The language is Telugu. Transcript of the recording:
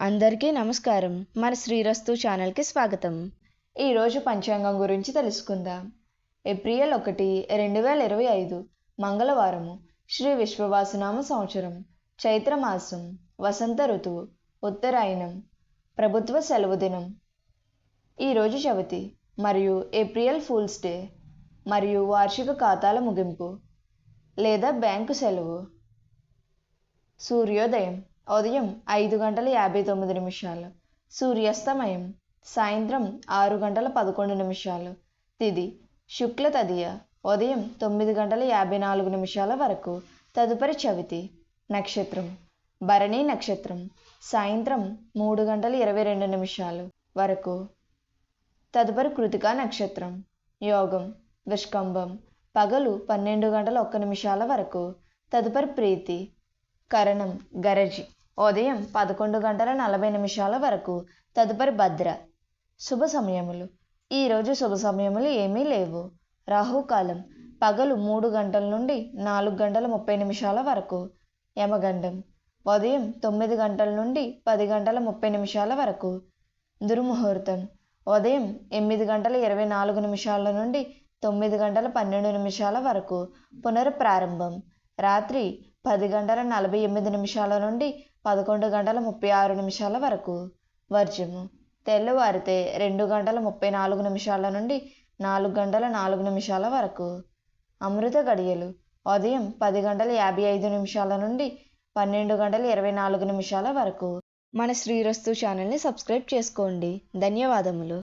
అందరికీ నమస్కారం. మన శ్రీరస్తు ఛానల్కి స్వాగతం. ఈరోజు పంచాంగం గురించి తెలుసుకుందాం. ఏప్రిల్ 1, 2025 మంగళవారము. శ్రీ విశ్వవాసునామ సంవత్సరం, చైత్రమాసం, వసంత ఋతువు, ఉత్తరాయణం, ప్రభుత్వ సెలవు దినం. ఈరోజు చవితి మరియు ఏప్రిల్ ఫూల్స్ డే మరియు వార్షిక ఖాతాల ముగింపు లేదా బ్యాంకు సెలవు. సూర్యోదయం ఉదయం 5:59, సూర్యాస్తమయం సాయంత్రం 6:11. తిథి శుక్ల తదియ ఉదయం 9:54 వరకు. తదుపరి చవితి. నక్షత్రం భరణి నక్షత్రం సాయంత్రం 3:22 వరకు. తదుపరి కృతికా నక్షత్రం. యోగం విష్కంభం పగలు 12:01 వరకు. తదుపరి ప్రీతి. కరణం గరజి ఉదయం 11:40 వరకు. తదుపరి భద్ర. శుభ సమయములు. ఈరోజు శుభ సమయములు ఏమీ లేవు. రాహుకాలం పగలు 3 గంటల నుండి 4:30 వరకు. యమగండం ఉదయం 9 గంటల నుండి 10:30 వరకు. దుర్ముహూర్తం ఉదయం 8:24 నుండి 9:12 వరకు. పునర్ప్రారంభం రాత్రి 10:48 నుండి 11:36 వరకు. వర్జము తెల్లవారితే 2:34 నుండి 4:04 వరకు. అమృత గడియలు ఉదయం 10:55 నుండి 12:24 వరకు. మన శ్రీరస్తు ఛానల్ని సబ్స్క్రైబ్ చేసుకోండి. ధన్యవాదములు.